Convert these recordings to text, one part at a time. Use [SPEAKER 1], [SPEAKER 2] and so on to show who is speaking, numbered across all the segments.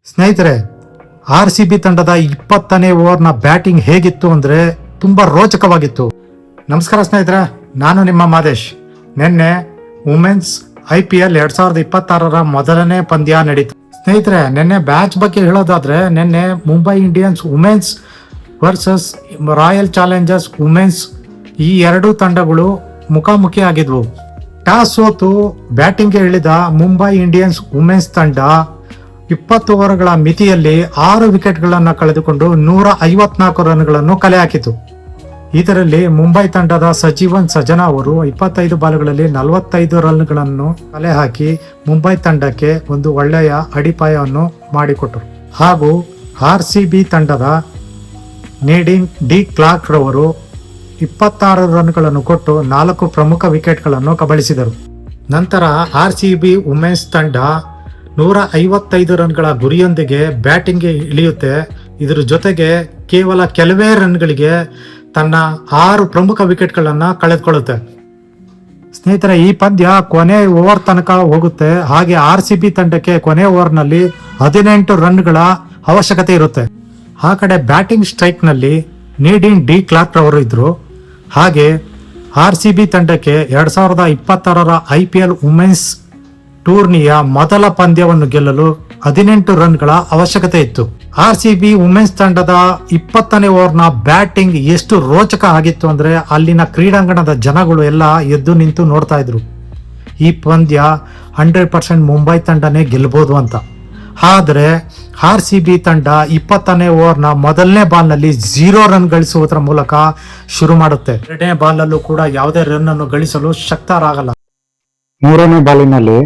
[SPEAKER 1] ಸ್ನೇಹಿತರೆ, RCB ತಂಡದ 20ನೇ ಓವರ್ನ batting ಹೇಗಿತ್ತು ಅಂದ್ರೆ ತುಂಬಾ ರೋಚಕವಾಗಿತ್ತು. ನಮಸ್ಕಾರ ಸ್ನೇಹಿತರೆ, ನಾನು ನಿಮ್ಮ ಮಾದೇಶ್. ನಿನ್ನೆ ವುಮೆನ್ಸ್ IPL 2026ರ ಮೊದಲನೇ ಪಂದ್ಯ ನಡೀತು. ಸ್ನೇಹಿತರೆ, ನಿನ್ನೆ ಬ್ಯಾಚ್ ಬಗ್ಗೆ ಹೇಳೋದಾದ್ರೆ ನಿನ್ನೆ Mumbai Indians women's versus Royal Challengers women's ಈ ಎರಡೂ ತಂಡಗಳು ಮುಖಾಮುಖಿ ಆಗಿದ್ವು. ಟಾಸ್ ಸೋತು ಬ್ಯಾಟಿಂಗ್ಗೆ ಇಳಿದ ಮುಂಬೈ ಇಂಡಿಯನ್ಸ್ ವುಮೆನ್ಸ್ ತಂಡ 20 ಓವರ್ಗಳ ಮಿತಿಯಲ್ಲಿ 6 ವಿಕೆಟ್ಗಳನ್ನು ಕಳೆದುಕೊಂಡು 154 ರನ್ಗಳನ್ನು ಕಲೆ ಹಾಕಿತು. ಇದರಲ್ಲಿ ಮುಂಬೈ ತಂಡದ ಸಜೀವನ್ ಸಜನಾ ಅವರು 25 ಬಾಲ್ಗಳಲ್ಲಿ 45 ರನ್ಗಳನ್ನು ಕಲೆ ಹಾಕಿ ಮುಂಬೈ ತಂಡಕ್ಕೆ ಒಂದು ಒಳ್ಳೆಯ ಅಡಿಪಾಯವನ್ನು ಮಾಡಿಕೊಟ್ಟರು. ಹಾಗೂ RCB ತಂಡದ ನೀಡಿನ್ ಡಿ ಕ್ಲಾರ್ಕ್ ರವರು 26 ರನ್ಗಳನ್ನು ಕೊಟ್ಟು 4 ಪ್ರಮುಖ ವಿಕೆಟ್ಗಳನ್ನು ಕಬಳಿಸಿದರು. ನಂತರ RCB ವುಮೆನ್ಸ್ ತಂಡ 155 ರನ್ಗಳ ಗುರಿಯೊಂದಿಗೆ ಬ್ಯಾಟಿಂಗ್ಗೆ ಇಳಿಯುತ್ತೆ. ಇದರ ಜೊತೆಗೆ ಕೇವಲ ಕೆಲವೇ ರನ್ಗಳಿಗೆ ತನ್ನ 6 ಪ್ರಮುಖ ವಿಕೆಟ್ಗಳನ್ನು ಕಳೆದುಕೊಳ್ಳುತ್ತೆ. ಸ್ನೇಹಿತರೆ, ಈ ಪಂದ್ಯ ಕೊನೆ ಓವರ್ ತನಕ ಹೋಗುತ್ತೆ. ಹಾಗೆ RCB ತಂಡಕ್ಕೆ ಕೊನೆ ಓವರ್ನಲ್ಲಿ 18 ರನ್ಗಳ ಅವಶ್ಯಕತೆ ಇರುತ್ತೆ. ಆ ಕಡೆ ಬ್ಯಾಟಿಂಗ್ ಸ್ಟ್ರೈಕ್ ನಲ್ಲಿ ನೀಡಿನ್ ಡಿ ಕ್ಲಾರ್ಕ್ ರವರು ಇದ್ರು. ಹಾಗೆ RCB ತಂಡಕ್ಕೆ 2026ರ IPL ವುಮೆನ್ಸ್ ಟೂರ್ನಿಯ ಮೊದಲ ಪಂದ್ಯವನ್ನು ಗೆಲ್ಲಲು 18 ರನ್ಗಳ ಅವಶ್ಯಕತೆ ಇತ್ತು. RCB ವುಮೆನ್ಸ್ ತಂಡದ 20ನೇ ಓವರ್ನ ಬ್ಯಾಟಿಂಗ್ ಎಷ್ಟು ರೋಚಕ ಆಗಿತ್ತು ಅಂದ್ರೆ ಅಲ್ಲಿನ ಕ್ರೀಡಾಂಗಣದ ಜನಗಳು ಎಲ್ಲ ಎದ್ದು ನಿಂತು ನೋಡ್ತಾ ಇದ್ರು. ಈ ಪಂದ್ಯ 100% ಮುಂಬೈ ತಂಡನೇ ಗೆಲ್ಲಬಹುದು ಅಂತ. ಆದರೆ RCB ತಂಡ 20ನೇ ಓವರ್ನ ಮೊದಲನೇ ಬಾಲ್ನಲ್ಲಿ 0 ರನ್ ಗಳಿಸುವುದರ ಮೂಲಕ ಶುರು ಮಾಡುತ್ತೆ. ಎರಡನೇ ಬಾಲ್ನಲ್ಲೂ ಕೂಡ ಯಾವುದೇ ರನ್ ಅನ್ನು ಗಳಿಸಲು ಶಕ್ತರಾಗಲ್ಲ.
[SPEAKER 2] 3ನೇ ಬಾಲಿನಲ್ಲಿ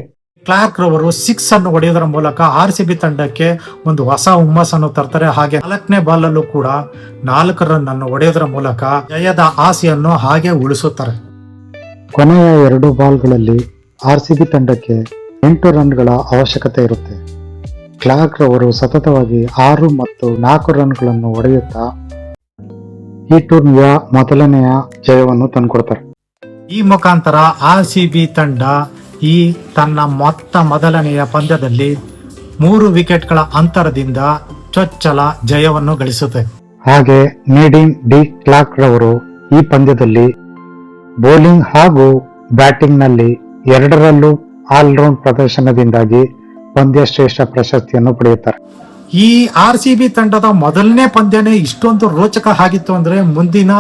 [SPEAKER 1] ಕ್ಲಾರ್ಕ್ ರವರು 6 ಅನ್ನು ಹೊಡೆಯುವುದರ ಮೂಲಕ RCB ತಂಡಕ್ಕೆ ಒಂದು ಹೊಸ ಹುಮ್ಮಸ್ಸನ್ನು ತರ್ತಾರೆ. ಹಾಗೆ 4ನೇ ಬಾಲ್ನಲ್ಲೂ ಕೂಡ 4 ರನ್ ಅನ್ನು ಹೊಡೆಯುವುದರ ಮೂಲಕ ಜಯದ ಆಸೆಯನ್ನು ಹಾಗೆ ಉಳಿಸುತ್ತಾರೆ.
[SPEAKER 2] ಕೊನೆಯ 2 ಬಾಲ್ಗಳಲ್ಲಿ RCB ತಂಡಕ್ಕೆ 8 ರನ್ಗಳ ಅವಶ್ಯಕತೆ ಇರುತ್ತೆ. ಕ್ಲಾರ್ಕ್ ರವರು ಸತತವಾಗಿ 6 ಮತ್ತು 4 ರನ್ಗಳನ್ನು ಹೊಡೆಯುತ್ತಾ ಈ ಟೂರ್ನಿಯ ಮೊದಲನೆಯ ಜಯವನ್ನು ತಂದುಕೊಡ್ತಾರೆ.
[SPEAKER 1] ಈ ಮುಖಾಂತರ RCB ತಂಡ ಈ ತನ್ನ ಮೊದಲನೆಯ ಪಂದ್ಯದಲ್ಲಿ 3 ವಿಕೆಟ್ಗಳ ಅಂತರದಿಂದ ಚೊಚ್ಚಲ ಜಯವನ್ನು ಗಳಿಸುತ್ತೆ.
[SPEAKER 2] ಹಾಗೆ ನೀಡಿನ್ ಡಿ ಕ್ಲಾರ್ಕ್ ರವರು ಈ ಪಂದ್ಯದಲ್ಲಿ ಬೌಲಿಂಗ್ ಹಾಗೂ ಬ್ಯಾಟಿಂಗ್ ನಲ್ಲಿ ಎರಡರಲ್ಲೂ ಆಲ್ರೌಂಡ್ ಪ್ರದರ್ಶನದಿಂದಾಗಿ ಪಂದ್ಯ ಶ್ರೇಷ್ಠ ಪ್ರಶಸ್ತಿಯನ್ನು ಪಡೆಯುತ್ತಾರೆ.
[SPEAKER 1] ಈ RCB ತಂಡದ ಮೊದಲನೇ ಪಂದ್ಯನೇ ಇಷ್ಟೊಂದು ರೋಚಕ ಆಗಿತ್ತು ಅಂದ್ರೆ ಮುಂದಿನ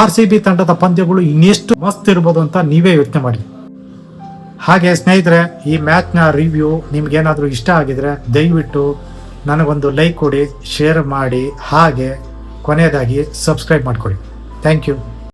[SPEAKER 1] RCB ತಂಡದ ಪಂದ್ಯಗಳು ಇನ್ನೆಷ್ಟು ಮಸ್ತ್ ಇರ್ಬೋದು ಅಂತ ನೀವೇ ಯೋಚನೆ ಮಾಡಿ. ಹಾಗೆ ಸ್ನೇಹಿತರೆ, ಈ ಮ್ಯಾಚ್ನ ರಿವ್ಯೂ ನಿಮ್ಗೇನಾದರೂ ಇಷ್ಟ ಆಗಿದ್ರೆ ದಯವಿಟ್ಟು ನನಗೊಂದು ಲೈಕ್ ಕೊಡಿ, ಶೇರ್ ಮಾಡಿ, ಹಾಗೆ ಕೊನೆಯದಾಗಿ ಸಬ್ಸ್ಕ್ರೈಬ್ ಮಾಡ್ಕೊಳ್ಳಿ. Thank you.